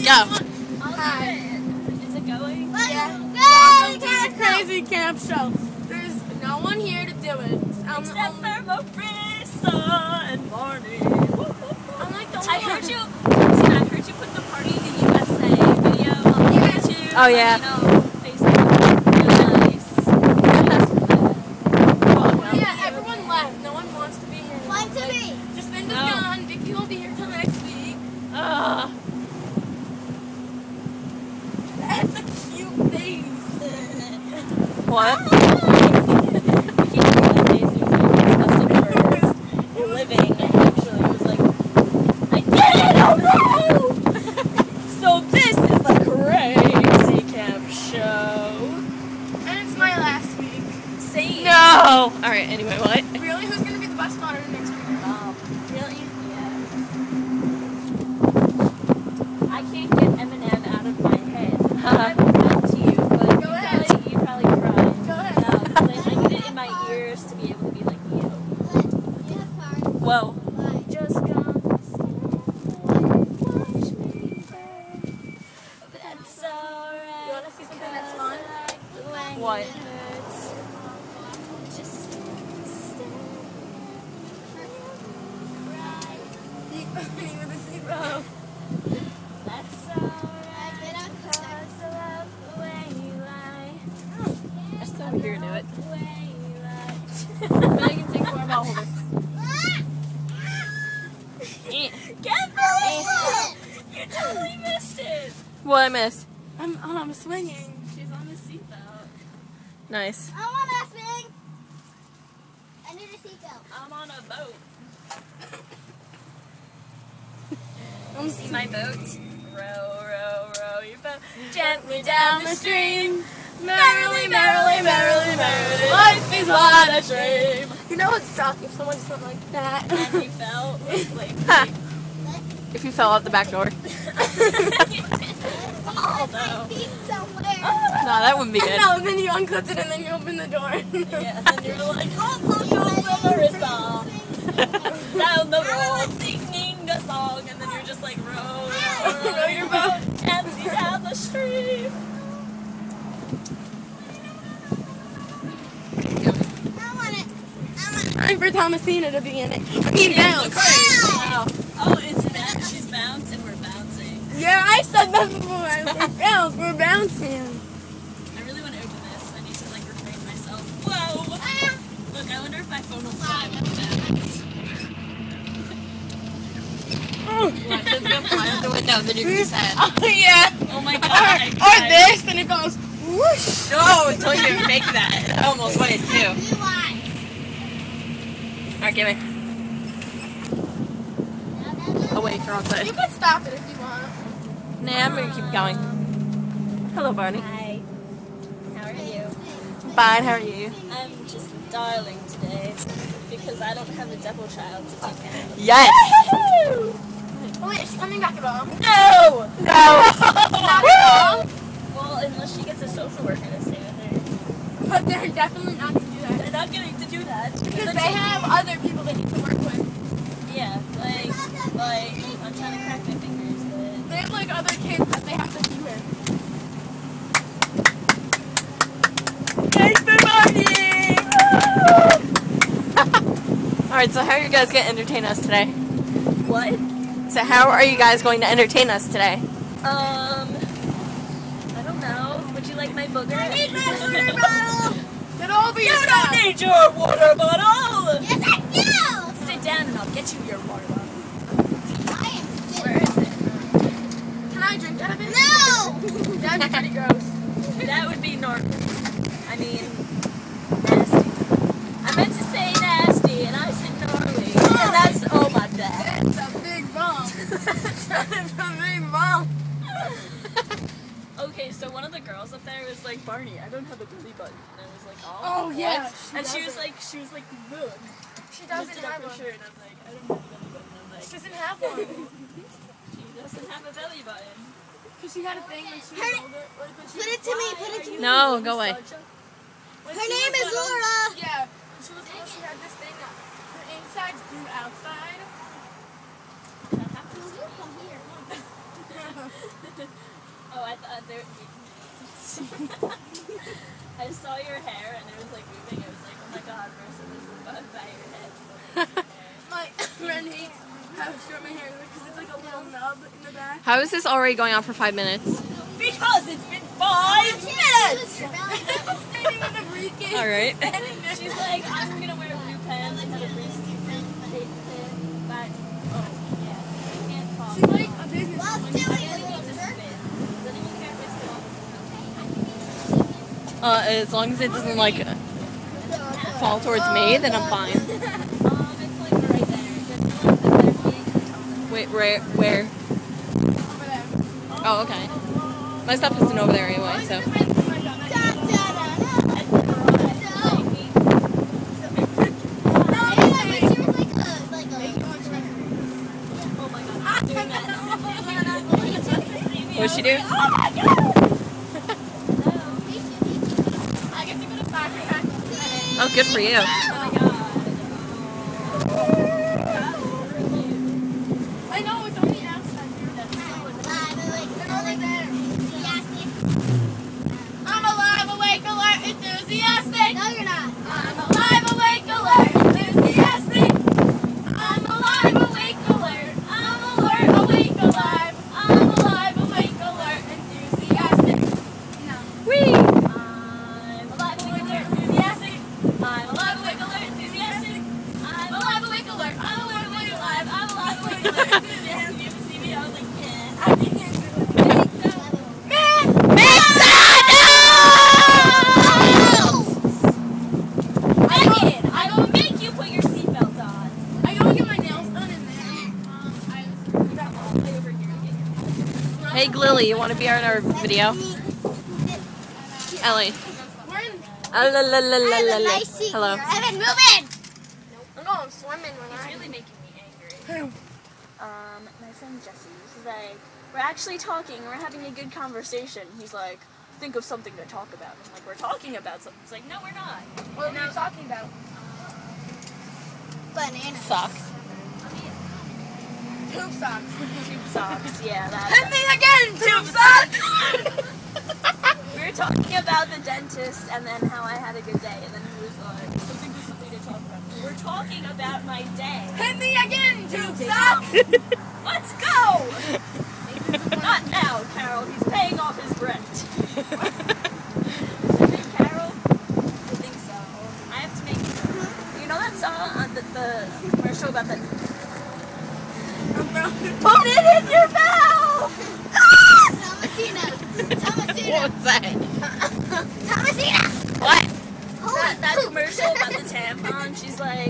Go. Hi. Is it going? Yeah. Welcome to the crazy camp show. There's no one here to do it. Except for Marissa and Barney. I'm like the I heard you put the Party in the USA video on YouTube. Oh, yeah. Facebook. Nice. Yeah, everyone left. No one wants to be here. Want to be? Jacinda's gone. Vicky will be here till next week. That's a cute face. What? Living, actually, it was like, I did it! Oh no! So this is the crazy camp show. And it's my last week. Same. No! Alright, anyway, what? Really? Who's gonna be the bus spotter next week? Really? Yeah. I can't get Eminem out of my head. I will come to you, but Go ahead. you probably cried. Go ahead. No, I need it in my ears to be able to be like you. Whoa. Just gonna watch me burn. That's alright. You wanna see something that's fun? What? With a zero. That's alright. Because I love the way you lie. I still hear to it. Megan, take more ball holder. You totally missed it. What I miss? I'm swinging. She's on the seatbelt. Nice. I want to swing. I need a seatbelt. I'm on a boat. You see my boat? Row, row, row your boat gently down the stream. Merrily, merrily, merrily, merrily. Life is what a dream. You know what would suck if someone did something like that? And he fell. If you fell out the back door. Oh no. Feet somewhere. No, that wouldn't be good. No, then you unclipped it and then you open the door. Yeah, and then you're like, oh, look, Marissa. Down the road singing a song, and then you're just like, row, row your boat gently down the stream. I want it. Time for Thomasina to be in it. I mean, bounce. Wow. Oh, it's she's bouncing, we're bouncing. Yeah, I said that before. We're bouncing. I really want to open this. I need to like refrain myself. Whoa! Look, I wonder if my phone will fly with bounce. What? It's gonna fly out the window, then you're gonna set. Oh, yeah. Oh my god. Or this, and it goes whoosh. No, until you make that. I almost wanted to. Alright, give me. Oh, wait, you're on side. You can stop it if you want. Nah, I'm gonna keep going. Hello, Barney. Hi. How are you? Fine, how are you? I'm just darling today because I don't have a double child to take care of. Yes! Oh, wait, is she coming back at all? No! No! Not at all? Well, unless she gets a social worker to stay with her. But they're definitely not going to do that. They're not getting to do that. Because they have other people they need to work with. Yeah, like, I'm trying to crack my fingers, but... They have, like, other kids that they have to be with. Thanks for partying! Alright, so how are you guys going to entertain us today? What? So how are you guys going to entertain us today? I don't know. Would you like my booger? I need my water bottle. Get over You yourself! don't need your water bottle! Yes, I do. Sit down and I'll get you your water bottle. I am sitting. Where is it? Can I drink out of it? No. That'd be pretty gross. That would be normal. I mean, nasty. I meant to say nasty and I said gnarly. And that's, oh my bad. It's a big bomb. It's a big bomb. Okay, so one of the girls up there was like, Barney, I don't have a belly button. And I was like, Oh, yeah. And she was like, look. She doesn't Lifted up have her one. shirt and I'm like, I don't have a belly button. I'm like, She doesn't have one. she doesn't have a belly button. Because she had a thing when she was older. Like when she Put it to me. Put it to me. No, go away. Her name is Laura. Yeah. When she was little, she had this thing that her insides grew outside. You come here. Oh, I thought there. I saw your hair and it was like moving. It was like, oh my god, Marissa, this is above by your head. My friend hates how short my hair is because it's like a little nub in the back. How is this already going on for 5 minutes? Because it's been 5 minutes! All right. She's like, I'm gonna wear blue pants and have a wrist back. Oh, yeah. I can't talk. She's like a business. I need to spin. Then you can't risk it all. As long as it doesn't like fall towards me, then I'm fine. It's like right there. There's Wait, where? Over there. Oh, okay. My stuff isn't over there anyway, so. What'd she do? Oh my god! I get to go to soccer practice. Oh, good for you. Oh my god. I know, it's only outside here. They're over there. I'm alive, awake, alert, enthusiastic. No, you're not. I'm alive, awake, alert, enthusiastic. I'm alive, awake, alert. I'm alert, awake, alive. I'm alive, awake, alert, enthusiastic. No. Whee! I'm alive, awake, alert, enthusiastic. I'm alive, awake, alert, enthusiastic. I'm alive, awake, alert. I'm alert, awake, alive. I'm alive, awake, alert, enthusiastic. You see me? I was like, yeah. I can't do it. Megan, I will make you put your seatbelt on. I go get my nails done in there. We got all the way over here to get your Hey, Lily, you want to be on our video? Ellie. We're in. I have a nice seat Hello. here. Evan, move in! No, I'm swimming when It's I. really making me angry. My friend Jesse, he's like, we're actually talking, we're having a good conversation. He's like, think of something to talk about. I'm like, we're talking about something. He's like, no, we're not. What are you talking about? Banana. Socks. Poop socks. Tube socks, yeah, that. And me again, tube socks. We were talking about the dentist and then how I had a good day. And then he was like, so think of something to talk about. We're talking about my day. And me again, tube socks. Let's go! Not now, Carol. He's paying off his rent. Is it Carol? I think so. I have to make. You know that song, the commercial about the. Put it in your mouth! Thomasina. Thomasina. What's that? Thomasina. What? That commercial about the tampon. She's like,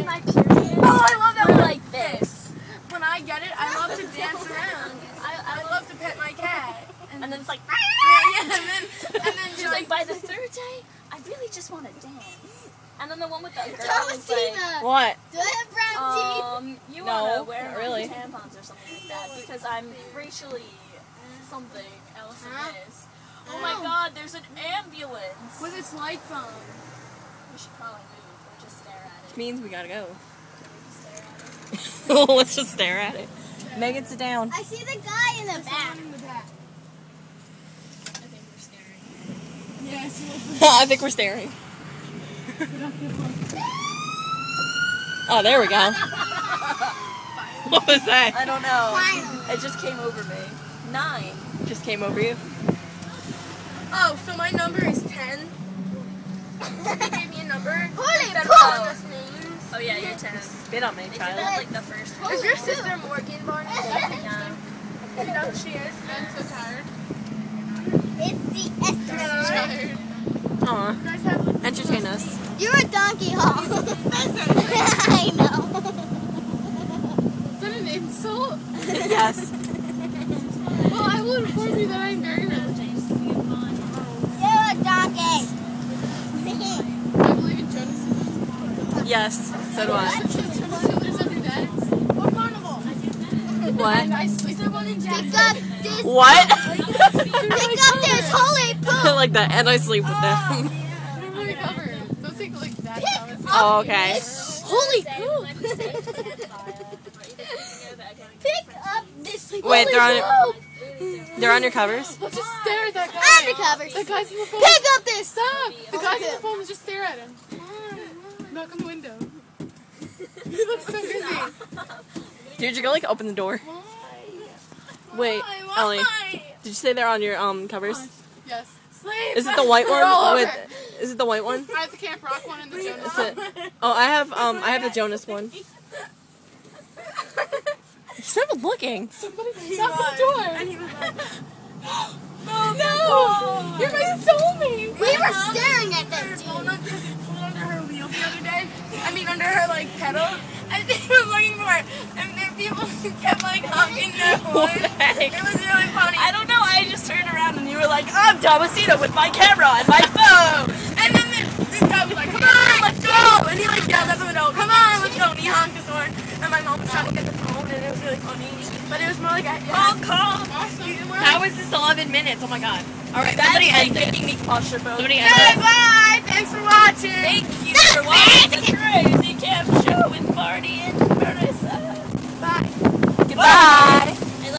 my period. Oh, I love that We're one. like this. When I get it, I love to dance around. I love to pet my cat. And then it's like, Yeah, and then she's like, by the third day, I really just want to dance. And then the one with the girl is like, Thomasina. What? Do I have brown teeth? you No, want to wear not my really. tampons or something like that because I'm racially something else in this. Oh my god, there's an ambulance. with its lights on. We should probably move or just stare at it. Means we gotta go. Stare at it. Let's just stare at it. Megan, sit down. I see the guy in the back. In the back. I think we're staring. Yes. I think we're staring. Oh, there we go. What was that? I don't know. Finally. It just came over me. 9. Just came over you. Oh, so my number is 10. They gave me a number. Holy Instead of poop. calling us names. Oh yeah, you're 10. Spit on me, They did child. that like the first one. Is your sister Morgan Barney? No. You know who she is? I'm so tired. It's the Esther. Aw. You guys have Entertain us. You're a donkey hall. I know. Is that an insult? Yes. Well, I will inform you that I'm very nervous. You're a donkey. I believe in Genesis. Yes. So do I. There's every day. What carnival? What? I sleep at one in Pick Jackson. up this. What? Pick up this holy poop. Like that, and I sleep with them. They're really covered. Don't think like that. Thomas. Oh, okay. Holy poop. Pick up this Wait, they're on your covers? Let's just stare at that guy. Undercovers. The guys on the phone. Pick up this. Stop. The guys on the phone, just stare at him. Knock on the window. He looks so busy. Dude, you're gonna like open the door. Wait, Why? Ellie, did you say they're on your covers? Yes. Sleep. Is it the white They're all one? over. Is it the white one? I have the Camp Rock one and the Jonas Is one. it? Oh, I have the Jonas one. Stop looking. Somebody knock on the door. And he was like, No! You're my soulmate! We were staring at that phone dude. because it flew under her wheel the other day. I mean, under her like pedal. And she was looking for it. And then people kept like honking their horn. It was really funny. I don't know, I just turned around and you were like, I'm Damasito with my camera and my phone. And then this guy was like, come on, let's go! And he like yelled up in the middle, come on, let's go! And he honked his horn. And my mom was trying to get the phone, and it was really funny. But it was more like a Call. How is this 11 minutes? Oh my god. Alright, That's somebody like end it. making me claustrophobic. Somebody end Okay, it. bye! Thanks for watching! Thank you for watching the Crazy Camp Show with Marty and Bernard.